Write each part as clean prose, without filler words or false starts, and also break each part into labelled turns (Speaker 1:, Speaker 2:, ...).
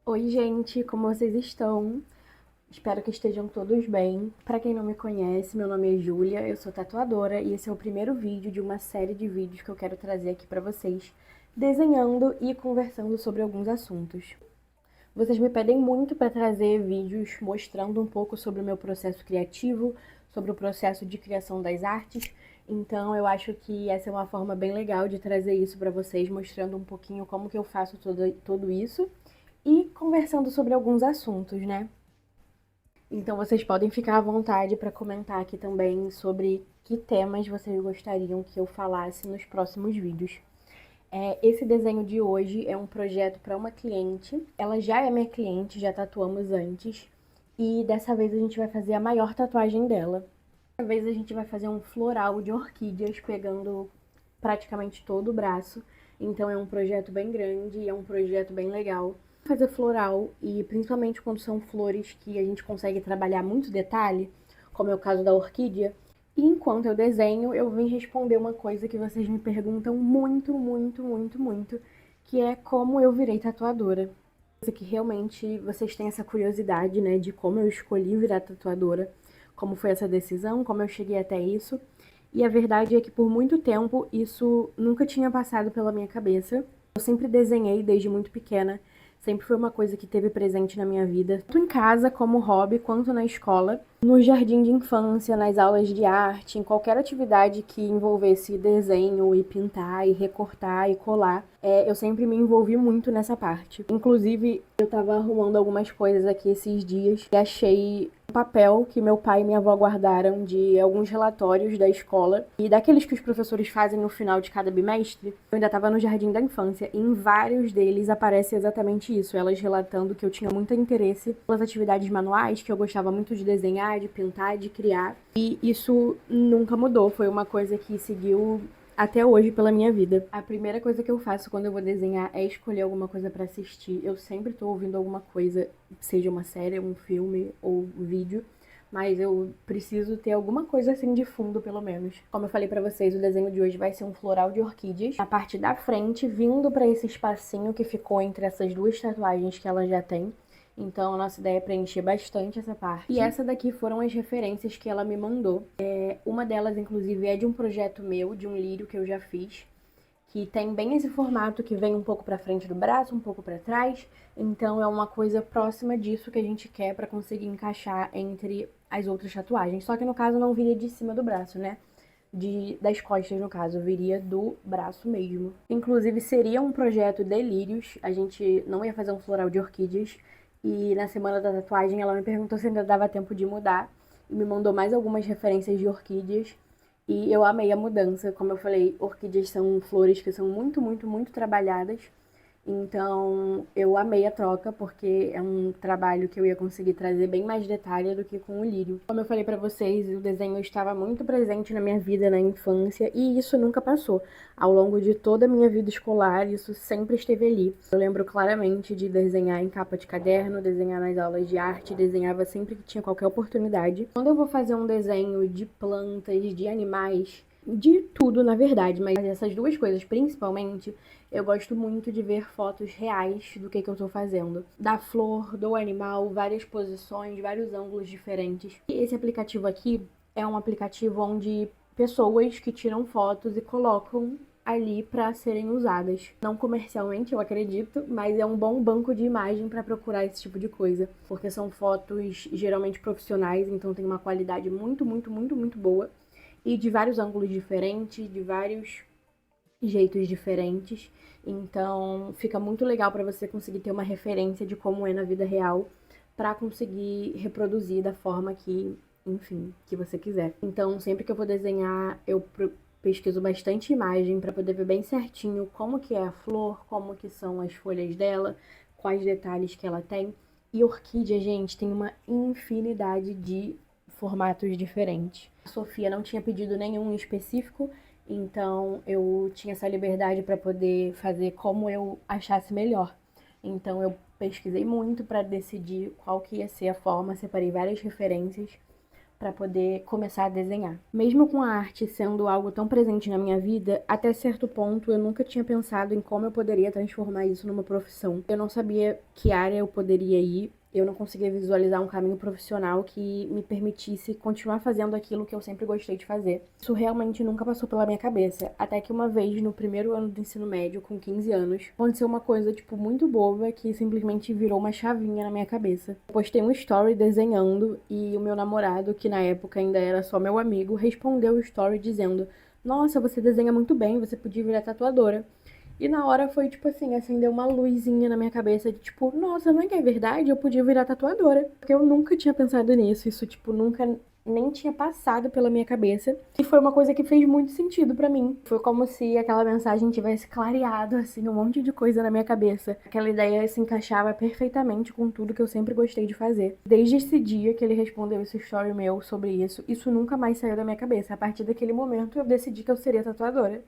Speaker 1: Oi, gente, como vocês estão? Espero que estejam todos bem. Para quem não me conhece, meu nome é Júlia, eu sou tatuadora e esse é o primeiro vídeo de uma série de vídeos que eu quero trazer aqui para vocês, desenhando e conversando sobre alguns assuntos. Vocês me pedem muito para trazer vídeos mostrando um pouco sobre o meu processo criativo, sobre o processo de criação das artes, então eu acho que essa é uma forma bem legal de trazer isso para vocês, mostrando um pouquinho como que eu faço tudo isso e conversando sobre alguns assuntos, né? Então vocês podem ficar à vontade para comentar aqui também sobre que temas vocês gostariam que eu falasse nos próximos vídeos. Esse desenho de hoje é um projeto para uma cliente. Ela já é minha cliente, já tatuamos antes. E dessa vez a gente vai fazer a maior tatuagem dela. Dessa vez a gente vai fazer um floral de orquídeas pegando praticamente todo o braço. Então é um projeto bem grande e é um projeto bem legal. Fazer floral, e principalmente quando são flores que a gente consegue trabalhar muito detalhe, como é o caso da orquídea. E enquanto eu desenho, eu vim responder uma coisa que vocês me perguntam muito, muito, muito, muito, que é como eu virei tatuadora. Que realmente vocês têm essa curiosidade, né, de como eu escolhi virar tatuadora, como foi essa decisão, como eu cheguei até isso. E a verdade é que por muito tempo isso nunca tinha passado pela minha cabeça. Eu sempre desenhei desde muito pequena, sempre foi uma coisa que teve presente na minha vida, tanto em casa como hobby, quanto na escola, no jardim de infância, nas aulas de arte, em qualquer atividade que envolvesse desenho e pintar e recortar e colar. Eu sempre me envolvi muito nessa parte. Inclusive, eu tava arrumando algumas coisas aqui esses dias e achei um papel que meu pai e minha avó guardaram de alguns relatórios da escola e daqueles que os professores fazem no final de cada bimestre. Eu ainda estava no jardim da infância e em vários deles aparece exatamente isso, elas relatando que eu tinha muito interesse pelas atividades manuais, que eu gostava muito de desenhar, de pintar, de criar. E isso nunca mudou, foi uma coisa que seguiu até hoje pela minha vida. A primeira coisa que eu faço quando eu vou desenhar é escolher alguma coisa para assistir. Eu sempre tô ouvindo alguma coisa, seja uma série, um filme ou vídeo, mas eu preciso ter alguma coisa assim de fundo, pelo menos. Como eu falei pra vocês, o desenho de hoje vai ser um floral de orquídeas. A parte da frente, vindo pra esse espacinho que ficou entre essas duas tatuagens que ela já tem. Então a nossa ideia é preencher bastante essa parte. E essa daqui foram as referências que ela me mandou. Uma delas, inclusive, é de um projeto meu, de um lírio que eu já fiz, que tem bem esse formato que vem um pouco pra frente do braço, um pouco pra trás. Então é uma coisa próxima disso que a gente quer pra conseguir encaixar entre as outras tatuagens. Só que no caso não viria de cima do braço, né? Das costas, no caso, viria do braço mesmo. Inclusive, seria um projeto de lírios, a gente não ia fazer um floral de orquídeas, e na semana da tatuagem ela me perguntou se ainda dava tempo de mudar, e me mandou mais algumas referências de orquídeas, e eu amei a mudança. Como eu falei, orquídeas são flores que são muito, muito, muito trabalhadas, então eu amei a troca, porque é um trabalho que eu ia conseguir trazer bem mais detalhe do que com o lírio. Como eu falei pra vocês, o desenho estava muito presente na minha vida na infância e isso nunca passou. Ao longo de toda a minha vida escolar, isso sempre esteve ali. Eu lembro claramente de desenhar em capa de caderno, desenhar nas aulas de arte, desenhava sempre que tinha qualquer oportunidade. Quando eu vou fazer um desenho de plantas, de animais, de tudo, na verdade, mas essas duas coisas principalmente, eu gosto muito de ver fotos reais do que eu tô fazendo. Da flor, do animal, várias posições, vários ângulos diferentes. E esse aplicativo aqui é um aplicativo onde pessoas que tiram fotos e colocam ali para serem usadas. Não comercialmente, eu acredito, mas é um bom banco de imagem para procurar esse tipo de coisa, porque são fotos geralmente profissionais, então tem uma qualidade muito, muito, muito, muito boa e de vários ângulos diferentes, de vários jeitos diferentes. Então, fica muito legal para você conseguir ter uma referência de como é na vida real, para conseguir reproduzir da forma que, enfim, que você quiser. Então, sempre que eu vou desenhar, eu pesquiso bastante imagem para poder ver bem certinho como que é a flor, como que são as folhas dela, quais detalhes que ela tem. E orquídea, gente, tem uma infinidade de formatos diferentes. A Sofia não tinha pedido nenhum específico, então eu tinha essa liberdade para poder fazer como eu achasse melhor. Então eu pesquisei muito para decidir qual que ia ser a forma, separei várias referências para poder começar a desenhar. Mesmo com a arte sendo algo tão presente na minha vida, até certo ponto eu nunca tinha pensado em como eu poderia transformar isso numa profissão. Eu não sabia que área eu poderia ir, eu não conseguia visualizar um caminho profissional que me permitisse continuar fazendo aquilo que eu sempre gostei de fazer. Isso realmente nunca passou pela minha cabeça, até que uma vez, no primeiro ano do ensino médio, com 15 anos, aconteceu uma coisa, tipo, muito boba, que simplesmente virou uma chavinha na minha cabeça. Eu postei um story desenhando e o meu namorado, que na época ainda era só meu amigo, respondeu o story dizendo: "Nossa, você desenha muito bem, você podia virar tatuadora." E na hora foi, tipo assim, acendeu uma luzinha na minha cabeça de, tipo, nossa, não é que é verdade? Eu podia virar tatuadora. Porque eu nunca tinha pensado nisso, isso, tipo, nunca nem tinha passado pela minha cabeça. E foi uma coisa que fez muito sentido pra mim. Foi como se aquela mensagem tivesse clareado, assim, um monte de coisa na minha cabeça. Aquela ideia se encaixava perfeitamente com tudo que eu sempre gostei de fazer. Desde esse dia que ele respondeu esse story meu sobre isso, isso nunca mais saiu da minha cabeça. A partir daquele momento, eu decidi que eu seria tatuadora.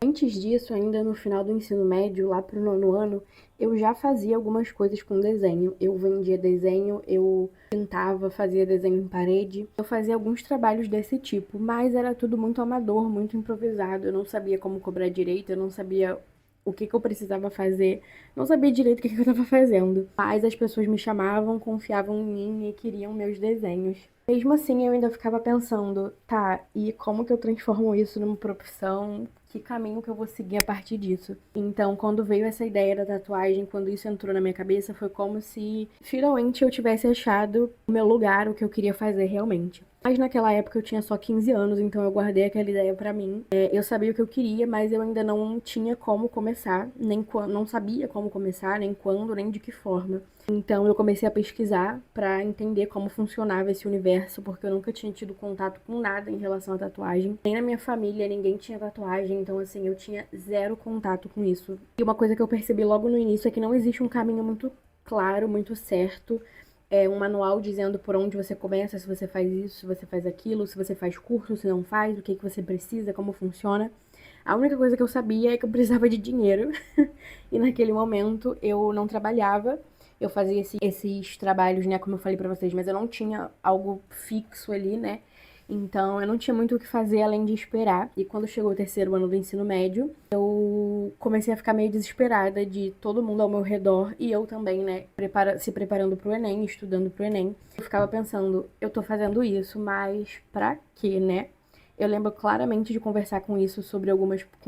Speaker 1: Antes disso, ainda no final do ensino médio, lá pro 9º ano, eu já fazia algumas coisas com desenho. Eu vendia desenho, eu pintava, fazia desenho em parede. Eu fazia alguns trabalhos desse tipo, mas era tudo muito amador, muito improvisado. Eu não sabia como cobrar direito, eu não sabia o que eu precisava fazer, não sabia direito o que eu estava fazendo. Mas as pessoas me chamavam, confiavam em mim e queriam meus desenhos. Mesmo assim, eu ainda ficava pensando, tá, e como que eu transformo isso numa profissão? Que caminho que eu vou seguir a partir disso? Então, quando veio essa ideia da tatuagem, quando isso entrou na minha cabeça, foi como se finalmente eu tivesse achado o meu lugar, o que eu queria fazer realmente. Mas naquela época eu tinha só 15 anos, então eu guardei aquela ideia pra mim. Eu sabia o que eu queria, mas eu ainda não tinha como começar, não sabia como começar, nem quando, nem de que forma. Então eu comecei a pesquisar pra entender como funcionava esse universo, porque eu nunca tinha tido contato com nada em relação à tatuagem. Nem na minha família ninguém tinha tatuagem, então assim, eu tinha zero contato com isso. E uma coisa que eu percebi logo no início é que não existe um caminho muito claro, muito certo, um manual dizendo por onde você começa, se você faz isso, se você faz aquilo, se você faz curso, se não faz, o que que você precisa, como funciona. A única coisa que eu sabia é que eu precisava de dinheiro. E naquele momento eu não trabalhava. Eu fazia esses trabalhos, né, como eu falei pra vocês, mas eu não tinha algo fixo ali, né? Então eu não tinha muito o que fazer além de esperar. E quando chegou o 3º ano do ensino médio, eu comecei a ficar meio desesperada de todo mundo ao meu redor e eu também, né, se preparando pro Enem, estudando pro Enem. Eu ficava pensando, eu tô fazendo isso, mas pra quê, né? Eu lembro claramente de conversar com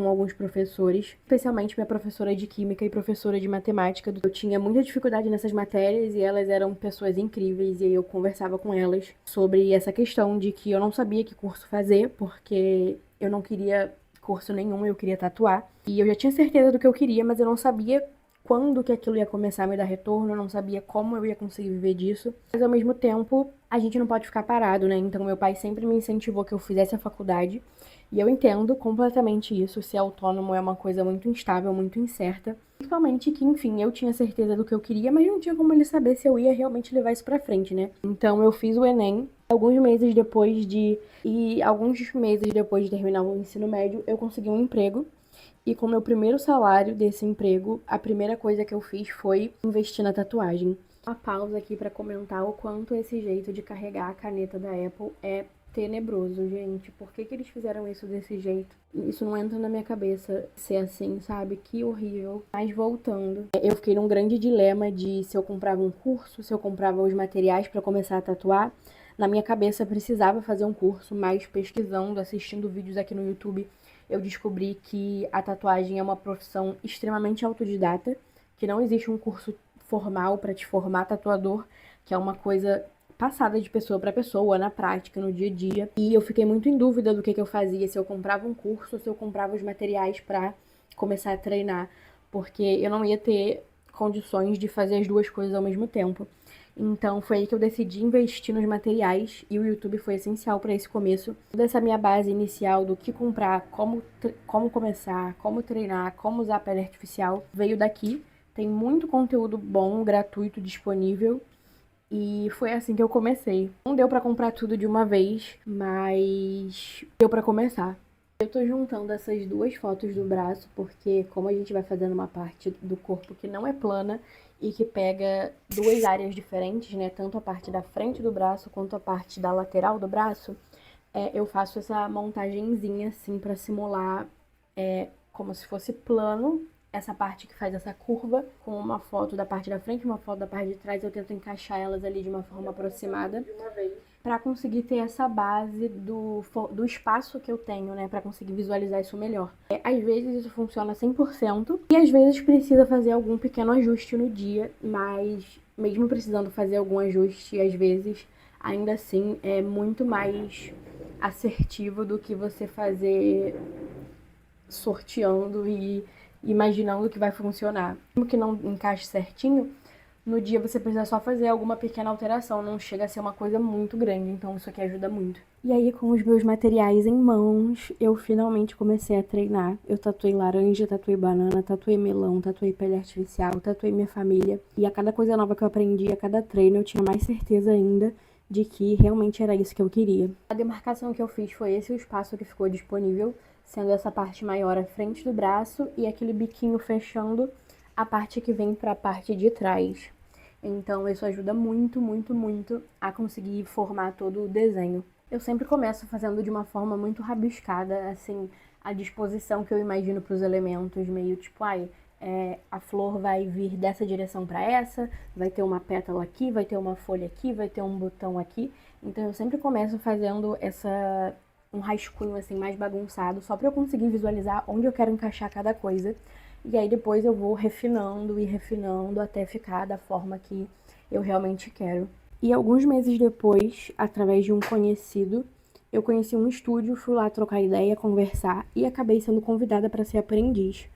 Speaker 1: alguns professores, especialmente minha professora de química e professora de matemática. Eu tinha muita dificuldade nessas matérias e elas eram pessoas incríveis, e aí eu conversava com elas sobre essa questão de que eu não sabia que curso fazer, porque eu não queria curso nenhum, eu queria tatuar. E eu já tinha certeza do que eu queria, mas eu não sabia quando que aquilo ia começar a me dar retorno, eu não sabia como eu ia conseguir viver disso. Mas ao mesmo tempo, a gente não pode ficar parado, né? Então meu pai sempre me incentivou que eu fizesse a faculdade. E eu entendo completamente isso, ser autônomo é uma coisa muito instável, muito incerta. Principalmente que, enfim, eu tinha certeza do que eu queria, mas não tinha como ele saber se eu ia realmente levar isso pra frente, né? Então eu fiz o Enem. Alguns meses depois de terminar o ensino médio, eu consegui um emprego. E com o meu primeiro salário desse emprego, a primeira coisa que eu fiz foi investir na tatuagem. Uma pausa aqui pra comentar o quanto esse jeito de carregar a caneta da Apple é tenebroso, gente. Por que que eles fizeram isso desse jeito? Isso não entra na minha cabeça ser assim, sabe? Que horrível. Mas voltando, eu fiquei num grande dilema de se eu comprava um curso, se eu comprava os materiais pra começar a tatuar. Na minha cabeça precisava fazer um curso, mas pesquisando, assistindo vídeos aqui no YouTube, eu descobri que a tatuagem é uma profissão extremamente autodidata, que não existe um curso formal para te formar tatuador, que é uma coisa passada de pessoa para pessoa, na prática, no dia a dia. E eu fiquei muito em dúvida do que eu fazia, se eu comprava um curso, se eu comprava os materiais para começar a treinar, porque eu não ia ter condições de fazer as duas coisas ao mesmo tempo. Então foi aí que eu decidi investir nos materiais e o YouTube foi essencial para esse começo. Toda essa minha base inicial do que comprar, como começar, como treinar, como usar a pele artificial, veio daqui. Tem muito conteúdo bom, gratuito, disponível. E foi assim que eu comecei. Não deu para comprar tudo de uma vez, mas deu para começar. Eu tô juntando essas duas fotos do braço porque como a gente vai fazendo uma parte do corpo que não é plana e que pega duas áreas diferentes, né, tanto a parte da frente do braço quanto a parte da lateral do braço, eu faço essa montagenzinha assim pra simular como se fosse plano, essa parte que faz essa curva, com uma foto da parte da frente e uma foto da parte de trás, eu tento encaixar elas ali de uma forma aproximada, para conseguir ter essa base do espaço que eu tenho, né, para conseguir visualizar isso melhor. Às vezes isso funciona 100% e às vezes precisa fazer algum pequeno ajuste no dia, mas mesmo precisando fazer algum ajuste, às vezes, ainda assim, é muito mais assertivo do que você fazer sorteando e imaginando que vai funcionar. Mesmo que não encaixe certinho, no dia você precisa só fazer alguma pequena alteração, não chega a ser uma coisa muito grande, então isso aqui ajuda muito. E aí, com os meus materiais em mãos, eu finalmente comecei a treinar. Eu tatuei laranja, tatuei banana, tatuei melão, tatuei pele artificial, tatuei minha família. E a cada coisa nova que eu aprendi, a cada treino, eu tinha mais certeza ainda de que realmente era isso que eu queria. A demarcação que eu fiz foi esse o espaço que ficou disponível, sendo essa parte maior à frente do braço e aquele biquinho fechando a parte que vem para a parte de trás. Então isso ajuda muito, muito, muito a conseguir formar todo o desenho. Eu sempre começo fazendo de uma forma muito rabiscada, assim, a disposição que eu imagino para os elementos, meio tipo, a flor vai vir dessa direção para essa, vai ter uma pétala aqui, vai ter uma folha aqui, vai ter um botão aqui. Então eu sempre começo fazendo um rascunho assim mais bagunçado, só para eu conseguir visualizar onde eu quero encaixar cada coisa. E aí depois eu vou refinando e refinando até ficar da forma que eu realmente quero. E alguns meses depois, através de um conhecido, eu conheci um estúdio, fui lá trocar ideia, conversar e acabei sendo convidada para ser aprendiz.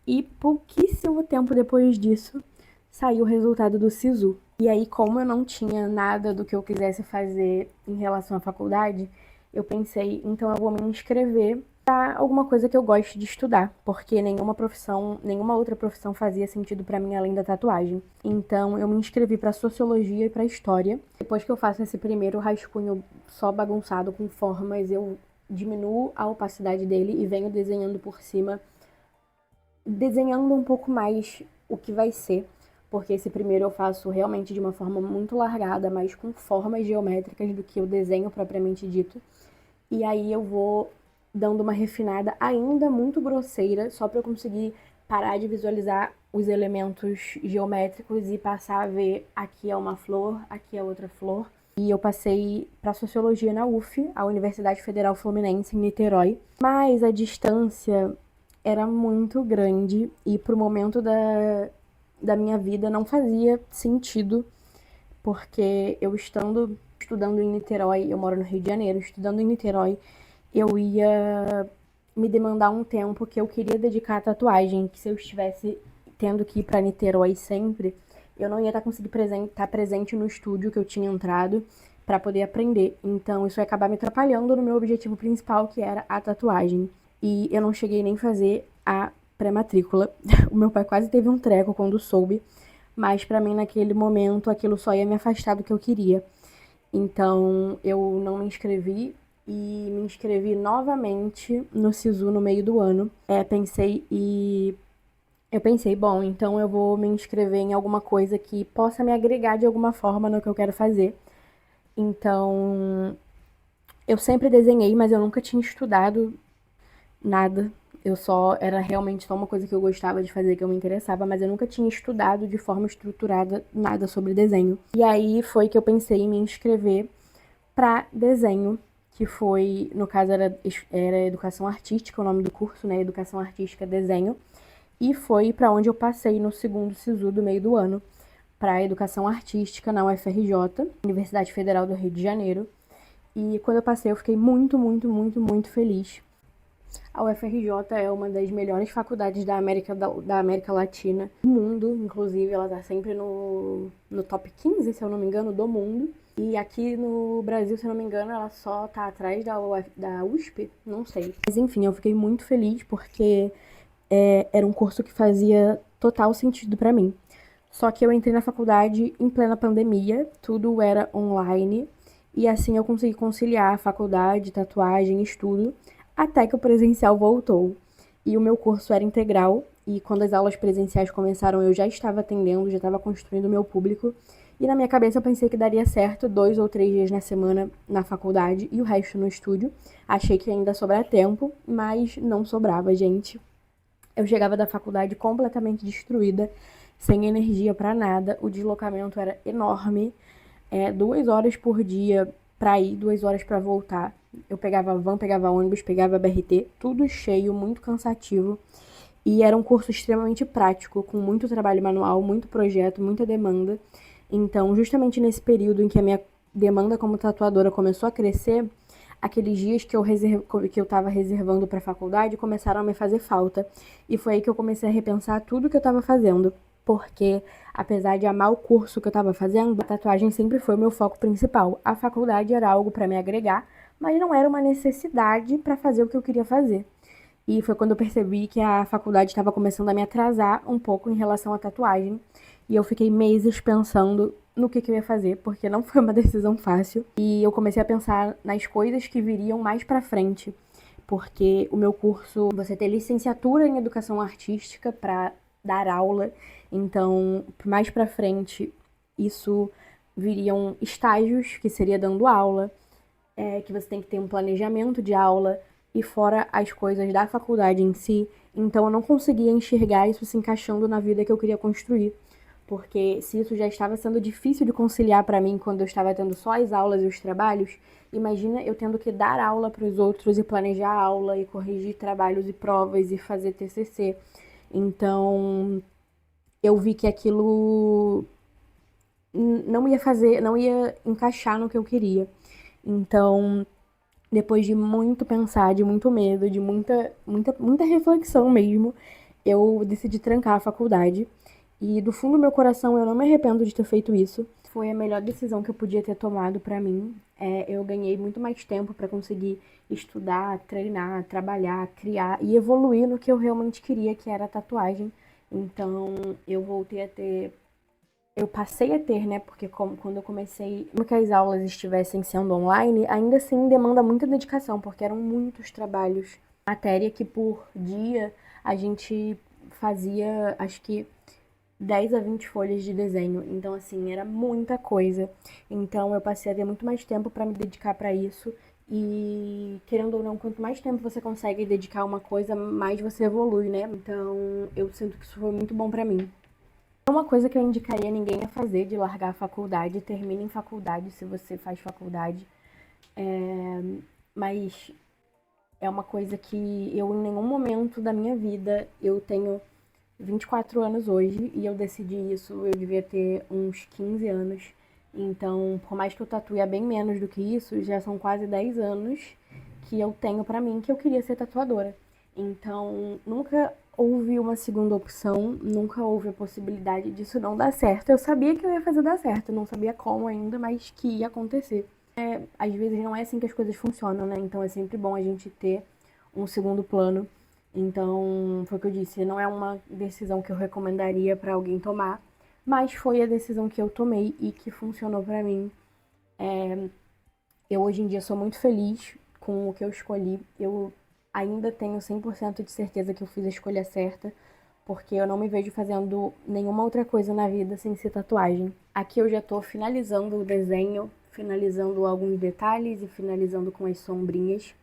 Speaker 1: E pouquíssimo tempo depois disso, saiu o resultado do SISU. E aí, como eu não tinha nada do que eu quisesse fazer em relação à faculdade, eu pensei, então eu vou me inscrever para alguma coisa que eu goste de estudar, porque nenhuma outra profissão fazia sentido para mim além da tatuagem. Então eu me inscrevi para sociologia e para história. Depois que eu faço esse primeiro rascunho só bagunçado com formas, eu diminuo a opacidade dele e venho desenhando por cima, desenhando um pouco mais o que vai ser, porque esse primeiro eu faço realmente de uma forma muito largada, mais com formas geométricas do que o desenho propriamente dito. E aí eu vou dando uma refinada ainda muito grosseira, só para eu conseguir parar de visualizar os elementos geométricos e passar a ver aqui é uma flor, aqui é outra flor. E eu passei para Sociologia na UF, a Universidade Federal Fluminense, em Niterói. Mas a distância era muito grande e pro momento da minha vida não fazia sentido, porque eu estudando em Niterói, eu moro no Rio de Janeiro, estudando em Niterói, eu ia me demandar um tempo que eu queria dedicar à tatuagem, que se eu estivesse tendo que ir para Niterói sempre, eu não ia estar presente no estúdio que eu tinha entrado para poder aprender. Então isso ia acabar me atrapalhando no meu objetivo principal, que era a tatuagem. E eu não cheguei nem a fazer a pré-matrícula. O meu pai quase teve um treco quando soube, mas para mim naquele momento aquilo só ia me afastar do que eu queria. Então eu não me inscrevi e me inscrevi novamente no SISU no meio do ano. Eu pensei, bom, então eu vou me inscrever em alguma coisa que possa me agregar de alguma forma no que eu quero fazer. Então, eu sempre desenhei, mas eu nunca tinha estudado nada. Era realmente só uma coisa que eu gostava de fazer, que eu me interessava, mas eu nunca tinha estudado de forma estruturada nada sobre desenho. E aí foi que eu pensei em me inscrever para desenho, que foi, no caso era Educação Artística, o nome do curso, né? Educação Artística Desenho. E foi para onde eu passei no segundo SISU do meio do ano, para Educação Artística na UFRJ, Universidade Federal do Rio de Janeiro. E quando eu passei, eu fiquei muito, muito, muito, muito feliz. A UFRJ é uma das melhores faculdades da América Latina, do mundo, inclusive ela está sempre no top 15, se eu não me engano, do mundo. E aqui no Brasil, se eu não me engano, ela só tá atrás da USP, não sei. Mas enfim, eu fiquei muito feliz porque era um curso que fazia total sentido para mim. Só que eu entrei na faculdade em plena pandemia, tudo era online, e assim eu consegui conciliar a faculdade, tatuagem, estudo, até que o presencial voltou. E o meu curso era integral, e quando as aulas presenciais começaram, eu já estava atendendo, já estava construindo o meu público. E na minha cabeça eu pensei que daria certo 2 ou 3 dias na semana na faculdade e o resto no estúdio. Achei que ainda sobrar tempo, mas não sobrava, gente. Eu chegava da faculdade completamente destruída, sem energia para nada. O deslocamento era enorme. 2 horas por dia para ir, 2 horas para voltar. Eu pegava van, pegava ônibus, pegava BRT, tudo cheio, muito cansativo. E era um curso extremamente prático, com muito trabalho manual, muito projeto, muita demanda. Então, justamente nesse período em que a minha demanda como tatuadora começou a crescer, aqueles dias que eu estava reservando para a faculdade começaram a me fazer falta. E foi aí que eu comecei a repensar tudo que eu estava fazendo. Porque, apesar de amar o curso que eu estava fazendo, a tatuagem sempre foi o meu foco principal. A faculdade era algo para me agregar, mas não era uma necessidade para fazer o que eu queria fazer. E foi quando eu percebi que a faculdade estava começando a me atrasar um pouco em relação à tatuagem. E eu fiquei meses pensando no que eu ia fazer, porque não foi uma decisão fácil. E eu comecei a pensar nas coisas que viriam mais pra frente, porque o meu curso, você tem licenciatura em educação artística para dar aula, então mais pra frente isso viriam estágios, que seria dando aula, que você tem que ter um planejamento de aula e fora as coisas da faculdade em si. Então eu não conseguia enxergar isso se encaixando na vida que eu queria construir. Porque se isso já estava sendo difícil de conciliar para mim quando eu estava tendo só as aulas e os trabalhos, imagina eu tendo que dar aula para os outros e planejar a aula e corrigir trabalhos e provas e fazer TCC. Então eu vi que aquilo não ia encaixar no que eu queria. Então, depois de muito pensar, de muito medo, de muita reflexão mesmo, eu decidi trancar a faculdade. E do fundo do meu coração eu não me arrependo de ter feito isso. Foi a melhor decisão que eu podia ter tomado pra mim. Eu ganhei muito mais tempo pra conseguir estudar, treinar, trabalhar, criar e evoluir no que eu realmente queria, que era a tatuagem. Então eu passei a ter, né? Porque quando eu comecei, mesmo que as aulas estivessem sendo online, ainda assim demanda muita dedicação, porque eram muitos trabalhos. Matéria que por dia a gente fazia, acho que 10 a 20 folhas de desenho. Então, assim, era muita coisa. Então, eu passei a ter muito mais tempo para me dedicar para isso. E, querendo ou não, quanto mais tempo você consegue dedicar a uma coisa, mais você evolui, né? Então, eu sinto que isso foi muito bom para mim. É uma coisa que eu indicaria ninguém a fazer, de largar a faculdade. Termine em faculdade, se você faz faculdade. Mas é uma coisa que eu, em nenhum momento da minha vida, eu tenho 24 anos hoje e eu decidi isso, eu devia ter uns 15 anos. Então, por mais que eu tatue há bem menos do que isso, já são quase 10 anos que eu tenho pra mim que eu queria ser tatuadora. Então, nunca houve uma segunda opção, nunca houve a possibilidade disso não dar certo. Eu sabia que eu ia fazer dar certo, não sabia como ainda, mas que ia acontecer. Às vezes não é assim que as coisas funcionam, né? Então é sempre bom a gente ter um segundo plano. Então, foi o que eu disse, não é uma decisão que eu recomendaria para alguém tomar, mas foi a decisão que eu tomei e que funcionou para mim. Eu hoje em dia sou muito feliz com o que eu escolhi. Eu ainda tenho 100% de certeza que eu fiz a escolha certa, porque eu não me vejo fazendo nenhuma outra coisa na vida sem ser tatuagem. Aqui eu já tô finalizando o desenho, finalizando alguns detalhes e finalizando com as sombrinhas.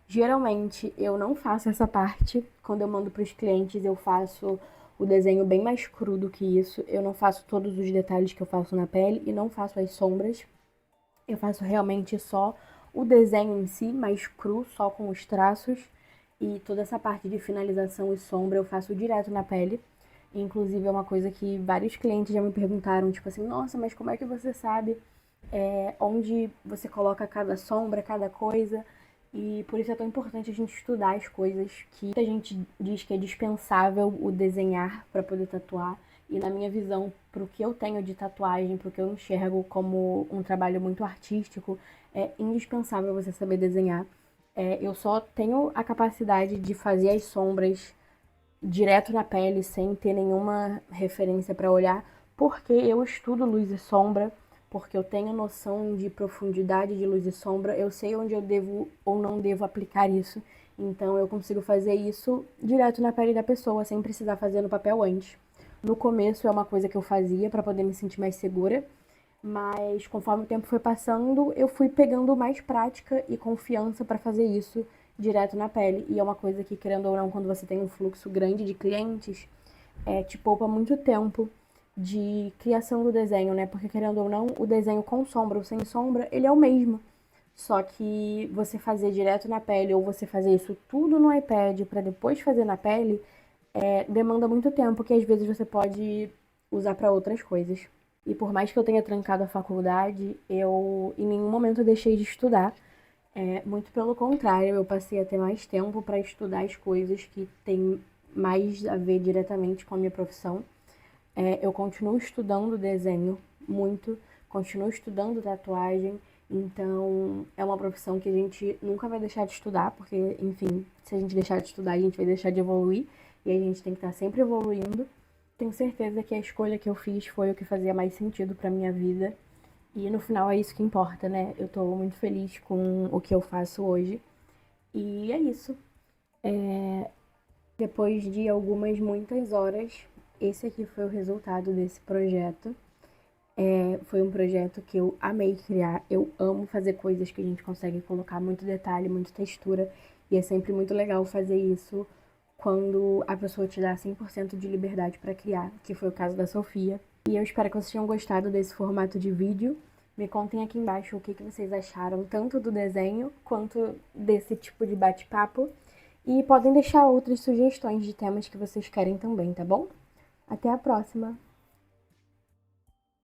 Speaker 1: Geralmente eu não faço essa parte. Quando eu mando para os clientes, eu faço o desenho bem mais cru do que isso. Eu não faço todos os detalhes que eu faço na pele e não faço as sombras. Eu faço realmente só o desenho em si, mais cru, só com os traços. E toda essa parte de finalização e sombra eu faço direto na pele. Inclusive é uma coisa que vários clientes já me perguntaram, tipo assim, nossa, mas como é que você sabe onde você coloca cada sombra, cada coisa? E por isso é tão importante a gente estudar as coisas que muita gente diz que é dispensável o desenhar para poder tatuar. E na minha visão, pro que eu tenho de tatuagem, pro que eu enxergo como um trabalho muito artístico, é indispensável você saber desenhar. Eu só tenho a capacidade de fazer as sombras direto na pele, sem ter nenhuma referência para olhar, porque eu estudo luz e sombra, porque eu tenho noção de profundidade de luz e sombra, eu sei onde eu devo ou não devo aplicar isso. Então eu consigo fazer isso direto na pele da pessoa, sem precisar fazer no papel antes. No começo é uma coisa que eu fazia para poder me sentir mais segura, mas conforme o tempo foi passando, eu fui pegando mais prática e confiança para fazer isso direto na pele. E é uma coisa que, querendo ou não, quando você tem um fluxo grande de clientes, te poupa muito tempo de criação do desenho, né? Porque, querendo ou não, o desenho com sombra ou sem sombra, ele é o mesmo. Só que você fazer direto na pele ou você fazer isso tudo no iPad para depois fazer na pele, demanda muito tempo que às vezes você pode usar para outras coisas. E por mais que eu tenha trancado a faculdade, eu em nenhum momento deixei de estudar. Muito pelo contrário, eu passei a ter mais tempo para estudar as coisas que têm mais a ver diretamente com a minha profissão. Eu continuo estudando desenho muito, continuo estudando tatuagem, então é uma profissão que a gente nunca vai deixar de estudar, porque, enfim, se a gente deixar de estudar, a gente vai deixar de evoluir e a gente tem que estar sempre evoluindo. Tenho certeza que a escolha que eu fiz foi o que fazia mais sentido para minha vida e no final é isso que importa, né? Eu tô muito feliz com o que eu faço hoje e é isso. Depois de muitas horas, esse aqui foi o resultado desse projeto. Foi um projeto que eu amei criar. Eu amo fazer coisas que a gente consegue colocar muito detalhe, muita textura. E é sempre muito legal fazer isso quando a pessoa te dá 100% de liberdade para criar, que foi o caso da Sofia. E eu espero que vocês tenham gostado desse formato de vídeo. Me contem aqui embaixo o que vocês acharam, tanto do desenho quanto desse tipo de bate-papo. E podem deixar outras sugestões de temas que vocês querem também, tá bom? Até a próxima!